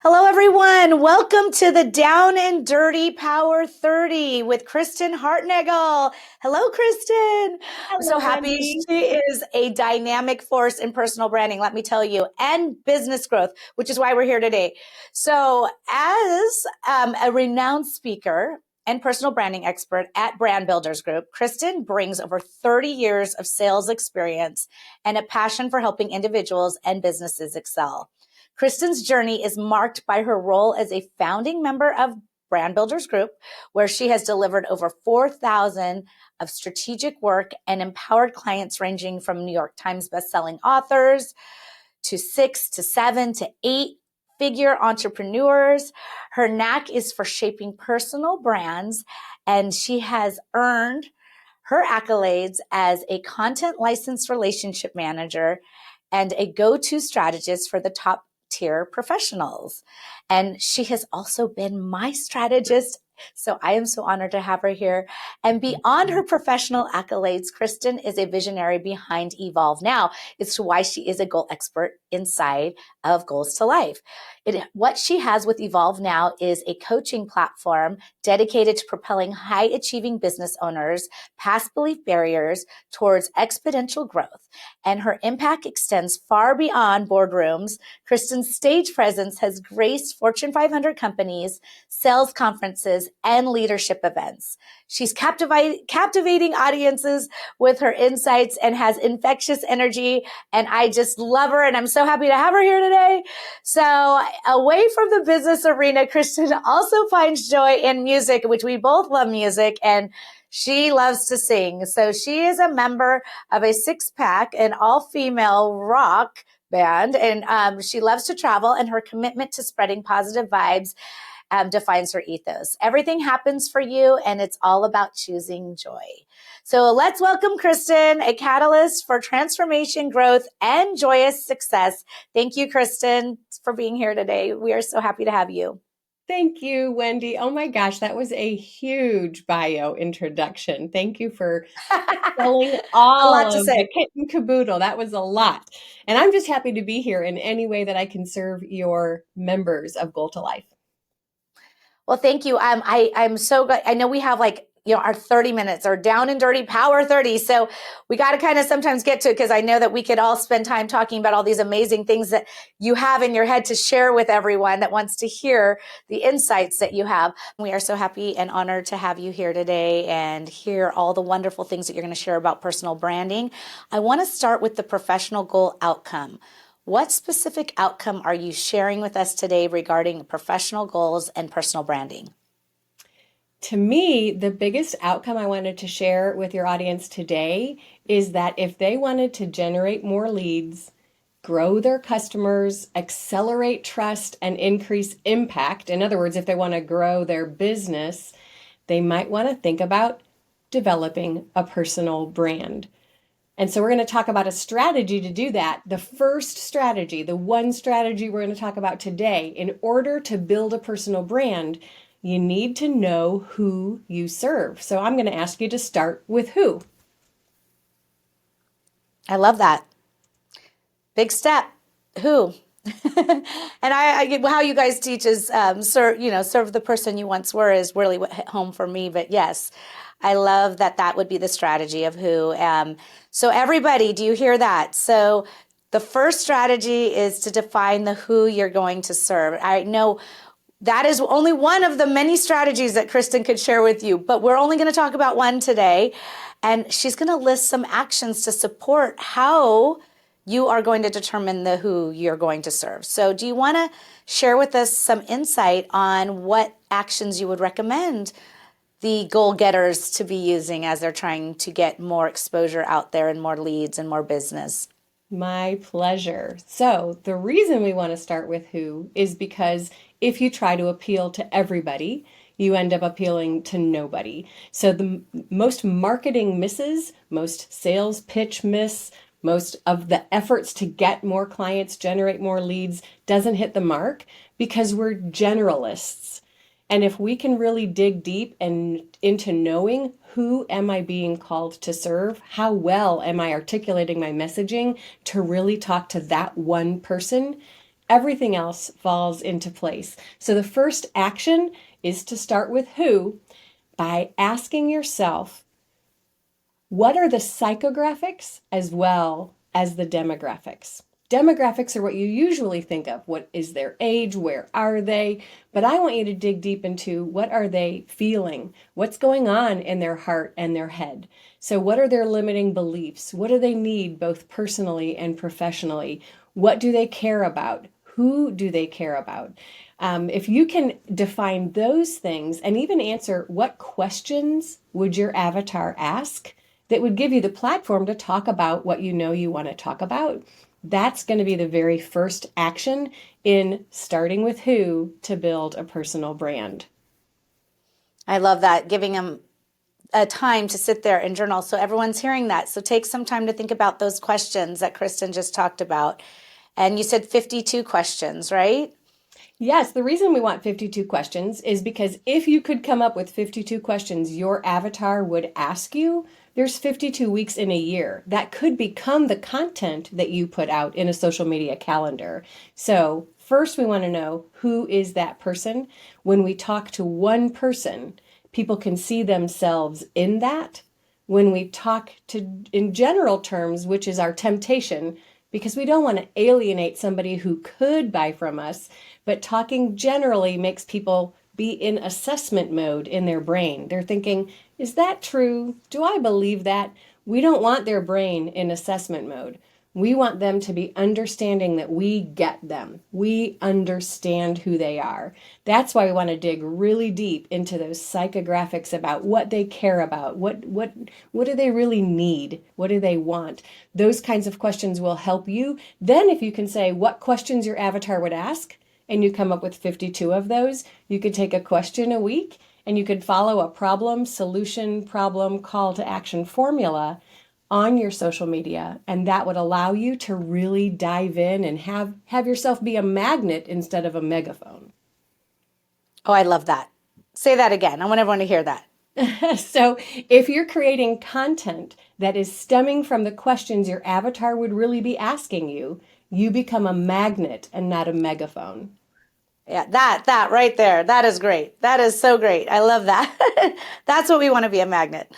Hello, everyone. Welcome to the Down and Dirty Power 30 with Kristen Hartnagel. Hello, Kristen. I'm so Hello, happy. Wendy. She is a dynamic force in personal branding, let me tell you, and business growth, which is why we're here today. So, as a renowned speaker and personal branding expert at Brand Builders Group, Kristen brings over 30 years of sales experience and a passion for helping individuals and businesses excel. Kristen's journey is marked by her role as a founding member of Brand Builders Group, where she has delivered over 4,000 of strategic work and empowered clients ranging from New York Times bestselling authors to 6 to 7 to 8-figure entrepreneurs. Her knack is for shaping personal brands, and she has earned her accolades as a content licensed relationship manager and a go-to strategist for the top tier professionals. And she has also been my strategist. So I am so honored to have her here. And beyond her professional accolades, Kristen is a visionary behind Evolve Now. It's why she is a goal expert inside of Goals to Life. What she has with Evolve Now is a coaching platform dedicated to propelling high achieving business owners past belief barriers towards exponential growth. And her impact extends far beyond boardrooms. Kristen's stage presence has graced Fortune 500 companies, sales conferences, and leadership events. She's captivating audiences with her insights and has infectious energy. And I just love her. And I'm so happy to have her here today. So away from the business arena, Kristen also finds joy in music, which we both love music. And she loves to sing. So she is a member of a six-pack, an all-female rock band, and she loves to travel, and her commitment to spreading positive vibes defines her ethos. Everything happens for you, and it's all about choosing joy. So let's welcome Kristen, a catalyst for transformation, growth, and joyous success. Thank you, Kristen, for being here today. We are so happy to have you. Thank you, Wendy. Oh my gosh, that was a huge bio introduction. Thank you for telling A lot all to of say. the kit and caboodle. That was a lot. And I'm just happy to be here in any way that I can serve your members of Goal to Life. Well, thank you. I'm so good. I know we have our 30 minutes or down and dirty power 30. So we got to kind of sometimes get to it because I know that we could all spend time talking about all these amazing things that you have in your head to share with everyone that wants to hear the insights that you have. We are so happy and honored to have you here today and hear all the wonderful things that you're going to share about personal branding. I want to start with the professional goal outcome. What specific outcome are you sharing with us today regarding professional goals and personal branding? To me, the biggest outcome I wanted to share with your audience today is that if they wanted to generate more leads, grow their customers, accelerate trust, and increase impact, in other words, if they want to grow their business, they might want to think about developing a personal brand. And so we're going to talk about a strategy to do that. The first strategy, the one strategy we're going to talk about today, in order to build a personal brand, you need to know who you serve. So I'm going to ask you to start with who. I love that. Big step. Who? And how you guys teach is serve the person you once were is really what hit home for me. But yes, I love that would be the strategy of who. So everybody, do you hear that? So the first strategy is to define the who you're going to serve. I know that is only one of the many strategies that Kristen could share with you, but we're only going to talk about one today. And she's going to list some actions to support how you are going to determine the who you're going to serve. So do you want to share with us some insight on what actions you would recommend the goal getters to be using as they're trying to get more exposure out there and more leads and more business? My pleasure. So, the reason we want to start with who is because if you try to appeal to everybody, you end up appealing to nobody. So, the most marketing misses, most sales pitch miss, most of the efforts to get more clients, generate more leads doesn't hit the mark because we're generalists. And if we can really dig deep and into knowing who am I being called to serve, how well am I articulating my messaging to really talk to that one person, everything else falls into place. So the first action is to start with who by asking yourself, what are the psychographics as well as the demographics? Demographics are what you usually think of. What is their age? Where are they? But I want you to dig deep into what are they feeling? What's going on in their heart and their head? So what are their limiting beliefs? What do they need both personally and professionally? What do they care about? Who do they care about? If you can define those things and even answer what questions would your avatar ask, that would give you the platform to talk about what you know you want to talk about. That's going to be the very first action in starting with who to build a personal brand. I love that, giving them a time to sit there and journal. So everyone's hearing that. So take some time to think about those questions that Kristen just talked about. And you said 52 questions, right? Yes, the reason we want 52 questions is because if you could come up with 52 questions your avatar would ask you, there's 52 weeks in a year. That could become the content that you put out in a social media calendar. So, first, we want to know who is that person. When we talk to one person, people can see themselves in that. When we talk to in general terms, which is our temptation, because we don't want to alienate somebody who could buy from us, but talking generally makes people be in assessment mode in their brain. They're thinking, is that true? Do I believe that? We don't want their brain in assessment mode. We want them to be understanding that we get them. We understand who they are. That's why we want to dig really deep into those psychographics about what they care about. What do they really need? What do they want? Those kinds of questions will help you. Then if you can say what questions your avatar would ask, and you come up with 52 of those, you could take a question a week and you could follow a problem, solution, problem, call to action formula on your social media, and that would allow you to really dive in and have yourself be a magnet instead of a megaphone. Oh, I love that. Say that again. I want everyone to hear that. So, if you're creating content that is stemming from the questions your avatar would really be asking you, you become a magnet and not a megaphone. Yeah, that right there. That is great. That is so great. I love that. That's what we want to be, a magnet.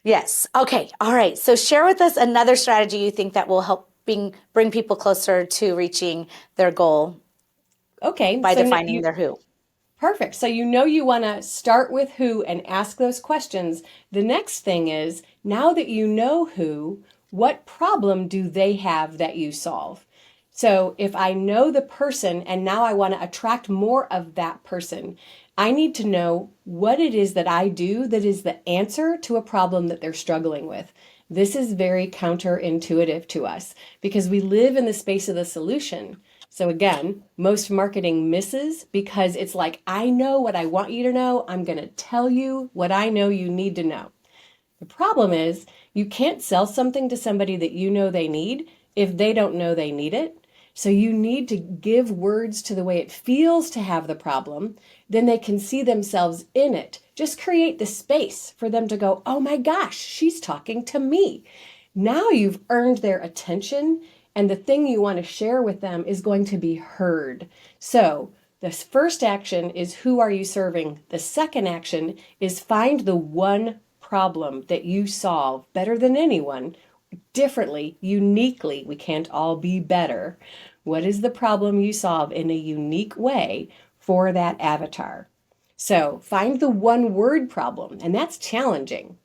Yes. Okay. All right. So share with us another strategy you think that will help bring people closer to reaching their goal Okay, by so defining their who. perfect. So you know you want to start with who and ask those questions. The next thing is, now that you know who, what problem do they have that you solve? So if I know the person and now I want to attract more of that person, I need to know what it is that I do that is the answer to a problem that they're struggling with. This is very counterintuitive to us because we live in the space of the solution. So again, most marketing misses because it's like, I know what I want you to know. I'm going to tell you what I know you need to know. The problem is you can't sell something to somebody that you know they need if they don't know they need it. So you need to give words to the way it feels to have the problem. Then they can see themselves in it. Just create the space for them to go, oh my gosh, she's talking to me. Now you've earned their attention, and the thing you want to share with them is going to be heard. So the first action is who are you serving? The second action is find the one problem that you solve better than anyone, differently, uniquely. We can't all be better. What is the problem you solve in a unique way for that avatar? So find the one word problem, and that's challenging.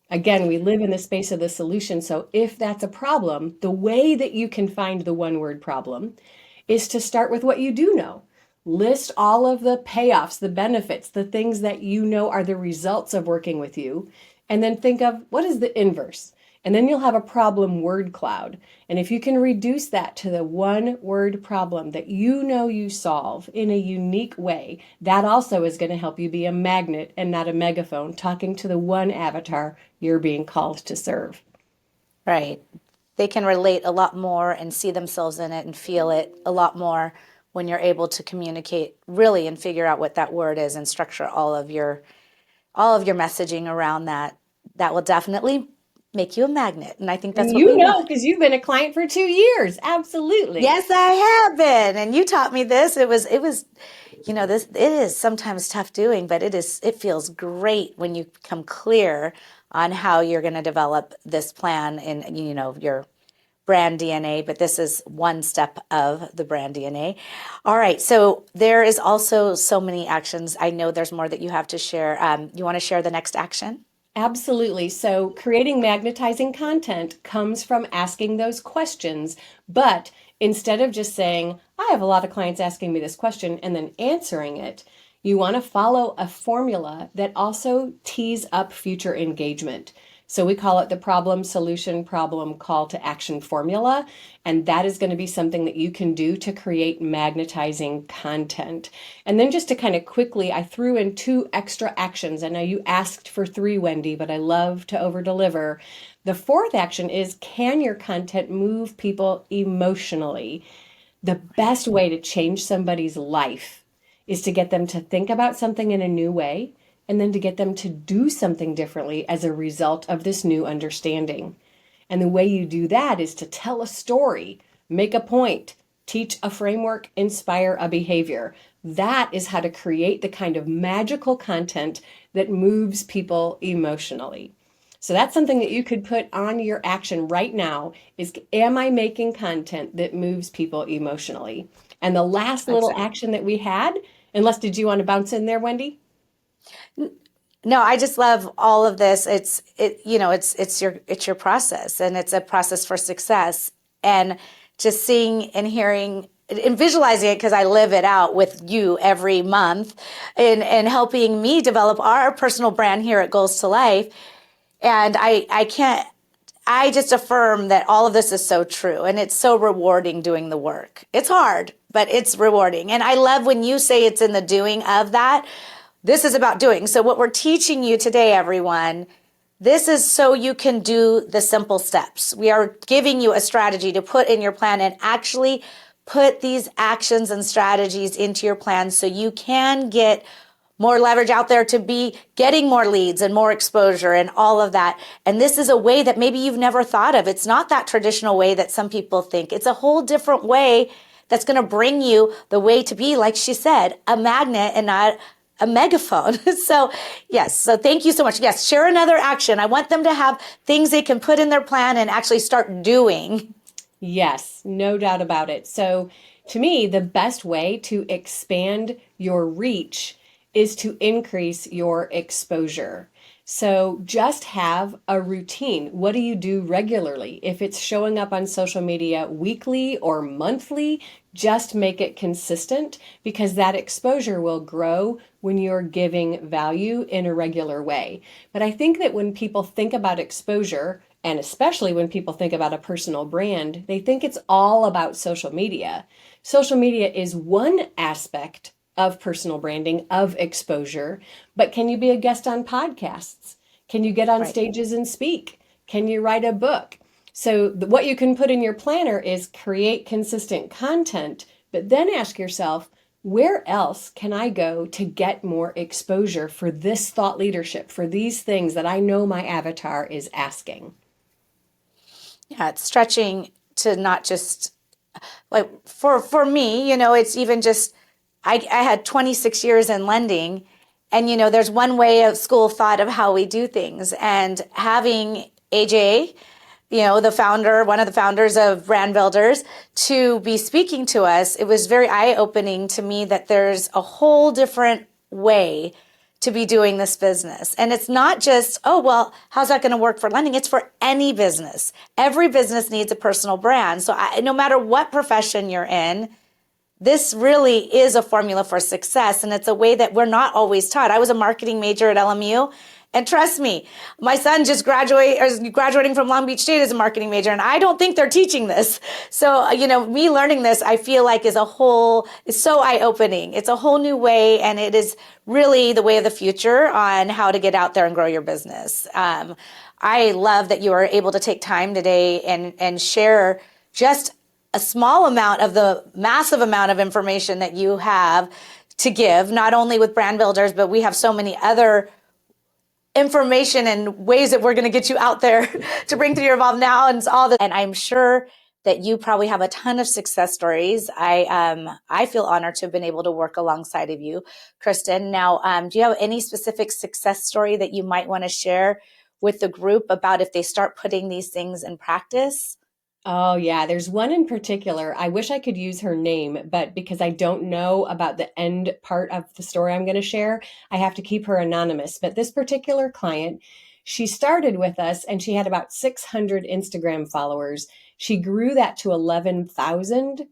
Again, we live in the space of the solution. So if that's a problem, the way that you can find the one word problem is to start with what you do know. List all of the payoffs, the benefits, the things that you know are the results of working with you. And then think of what is the inverse? And then you'll have a problem word cloud. And if you can reduce that to the one word problem that you know you solve in a unique way, that also is going to help you be a magnet and not a megaphone, talking to the one avatar you're being called to serve. Right. They can relate a lot more and see themselves in it and feel it a lot more when you're able to communicate really and figure out what that word is and structure all of your messaging around that. That will definitely make you a magnet. And I think that's And what you we know, want. because you've been a client for 2 years. Absolutely. Yes, I have been. And you taught me this. It was, this, it is sometimes tough doing, but it feels great when you become clear on how you're going to develop this plan in, your brand DNA, but this is one step of the brand DNA. All right. So there is also so many actions. I know there's more that you have to share. You want to share the next action? Absolutely. So, creating magnetizing content comes from asking those questions. But instead of just saying, I have a lot of clients asking me this question and then answering it, you want to follow a formula that also tees up future engagement. So, we call it the problem, solution, problem, call to action formula. And that is going to be something that you can do to create magnetizing content. And then just to kind of quickly, I threw in 2 extra actions. I know you asked for 3, Wendy, but I love to over deliver. The 4th action is, can your content move people emotionally? The best way to change somebody's life is to get them to think about something in a new way and then to get them to do something differently as a result of this new understanding. And the way you do that is to tell a story, make a point, teach a framework, inspire a behavior. That is how to create the kind of magical content that moves people emotionally. So that's something that you could put on your action right now is, am I making content that moves people emotionally? And the last little Exactly. action that we had, unless did you want to bounce in there, Wendy? No, I just love all of this. It's your process, and it's a process for success. And just seeing and hearing and visualizing it, because I live it out with you every month, and helping me develop our personal brand here at Goals to Life. And I can't. I just affirm that all of this is so true, and it's so rewarding doing the work. It's hard, but it's rewarding. And I love when you say it's in the doing of that. This is about doing. So what we're teaching you today, everyone, this is so you can do the simple steps. We are giving you a strategy to put in your plan and actually put these actions and strategies into your plan so you can get more leverage out there to be getting more leads and more exposure and all of that. And this is a way that maybe you've never thought of. It's not that traditional way that some people think. It's a whole different way that's going to bring you the way to be, like she said, a magnet and not a megaphone. So yes. So thank you so much. Yes. Share another action. I want them to have things they can put in their plan and actually start doing. Yes, no doubt about it. So, to me, the best way to expand your reach is to increase your exposure. So, just have a routine. What do you do regularly? If it's showing up on social media weekly or monthly, just make it consistent because that exposure will grow when you're giving value in a regular way. But I think that when people think about exposure, and especially when people think about a personal brand, they think it's all about social media. Social media is one aspect of personal branding, of exposure, but can you be a guest on podcasts? Can you get on Right. stages and speak? Can you write a book? So, what you can put in your planner is create consistent content, but then ask yourself, where else can I go to get more exposure for this thought leadership, for these things that I know my avatar is asking? Yeah. It's stretching to not just like for me, it's even just I had 26 years in lending, and there's one way of school thought of how we do things, and having AJ, the founder, one of the founders of Brand Builders, to be speaking to us, it was very eye-opening to me that there's a whole different way to be doing this business. And it's not just, oh, well, how's that going to work for lending? It's for any business. Every business needs a personal brand. So no matter what profession you're in, this really is a formula for success. And it's a way that we're not always taught. I was a marketing major at LMU. And trust me, my son just graduating from Long Beach State as a marketing major, and I don't think they're teaching this. So, me learning this, I feel like is so eye-opening. It's a whole new way, and it is really the way of the future on how to get out there and grow your business. I love that you are able to take time today and share just a small amount of the massive amount of information that you have to give, not only with Brand Builders, but we have so many other information and ways that we're going to get you out there to bring to your Evolve Now and all that. And I'm sure that you probably have a ton of success stories. I feel honored to have been able to work alongside of you, Kristen. Now, do you have any specific success story that you might want to share with the group about if they start putting these things in practice? Oh, yeah. There's one in particular. I wish I could use her name, but because I don't know about the end part of the story I'm going to share, I have to keep her anonymous. But this particular client, she started with us and she had about 600 Instagram followers. She grew that to 11,000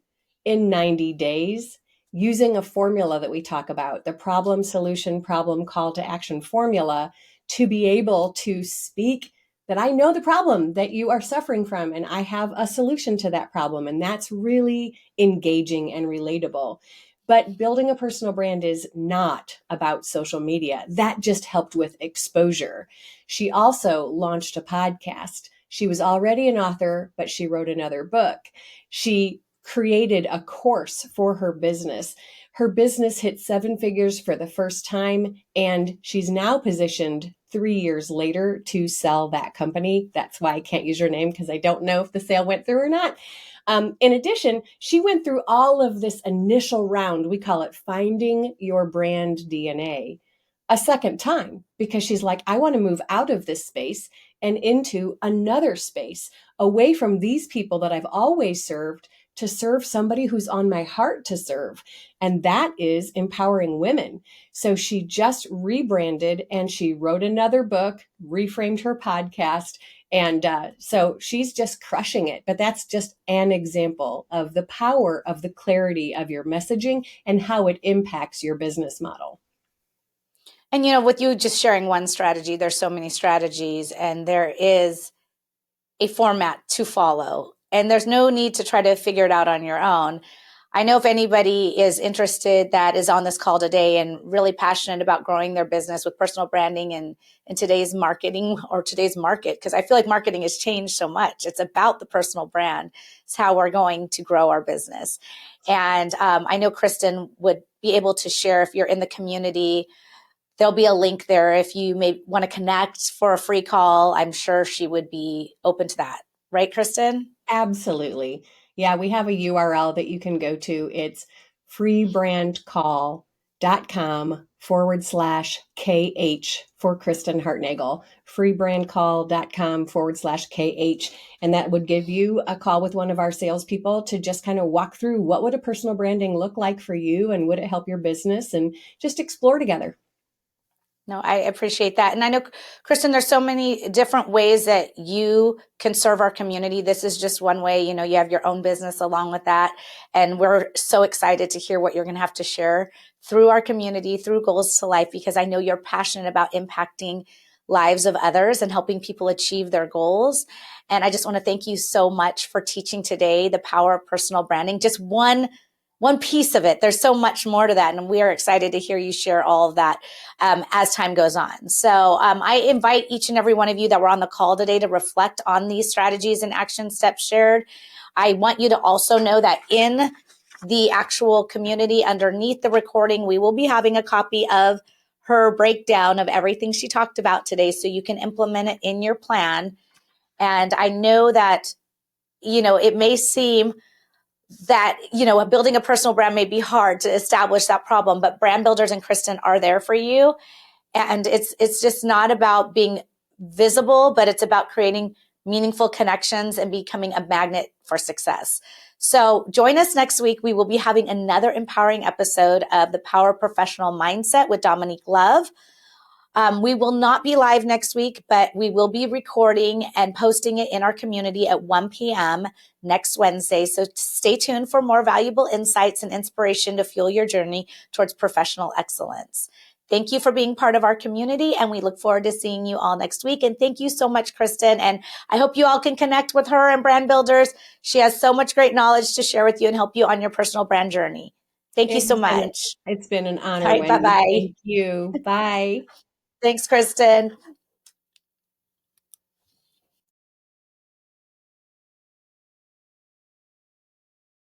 in 90 days using a formula that we talk about, the problem, solution, problem, call to action formula, to be able to speak that I know the problem that you are suffering from and I have a solution to that problem. And that's really engaging and relatable. But building a personal brand is not about social media. That just helped with exposure. She also launched a podcast. She was already an author, but she wrote another book. She created a course for her business. Her business hit seven figures for the first time, and she's now positioned 3 years later to sell that company. That's why I can't use your name because I don't know if the sale went through or not. In addition, she went through all of this initial round. We call it finding your brand DNA a second time because she's like, I want to move out of this space and into another space away from these people that I've always served to serve somebody who's on my heart to serve. And that is empowering women. So she just rebranded and she wrote another book, reframed her podcast. And so she's just crushing it. But that's just an example of the power of the clarity of your messaging and how it impacts your business model. And, with you just sharing one strategy, there's so many strategies and there is a format to follow. And there's no need to try to figure it out on your own. I know if anybody is interested that is on this call today and really passionate about growing their business with personal branding and in today's marketing or today's market, because I feel like marketing has changed so much. It's about the personal brand. It's how we're going to grow our business. And I know Kristen would be able to share if you're in the community. There'll be a link there if you may want to connect for a free call. I'm sure she would be open to that. Right, Kristen? Absolutely. Yeah, we have a URL that you can go to. It's freebrandcall.com/KH for Kristen Hartnagel. Freebrandcall.com/KH. And that would give you a call with one of our salespeople to just kind of walk through what would a personal branding look like for you and would it help your business and just explore together. No, I appreciate that. And I know, Kristen, there's so many different ways that you can serve our community. This is just one way. You have your own business along with that. And we're so excited to hear what you're going to have to share through our community, through Goals to Life, because I know you're passionate about impacting lives of others and helping people achieve their goals. And I just want to thank you so much for teaching today the power of personal branding. Just one piece of it. There's so much more to that. And we are excited to hear you share all of that as time goes on. So I invite each and every one of you that were on the call today to reflect on these strategies and action steps shared. I want you to also know that in the actual community underneath the recording, we will be having a copy of her breakdown of everything she talked about today so you can implement it in your plan. And I know that, it may seem that, building a personal brand may be hard to establish that problem, but brand builders and Kristen are there for you. And it's just not about being visible, but it's about creating meaningful connections and becoming a magnet for success. So join us next week. We will be having another empowering episode of the Power Professional Mindset with Dominique Love. We will not be live next week, but we will be recording and posting it in our community at 1 p.m. next Wednesday. So stay tuned for more valuable insights and inspiration to fuel your journey towards professional excellence. Thank you for being part of our community, and we look forward to seeing you all next week. And thank you so much, Kristen. And I hope you all can connect with her and Brand Builders. She has so much great knowledge to share with you and help you on your personal brand journey. Thank you so much. It's been an All honor, right, Wendy. bye-bye. Thank you. Bye. Thanks, Kristen.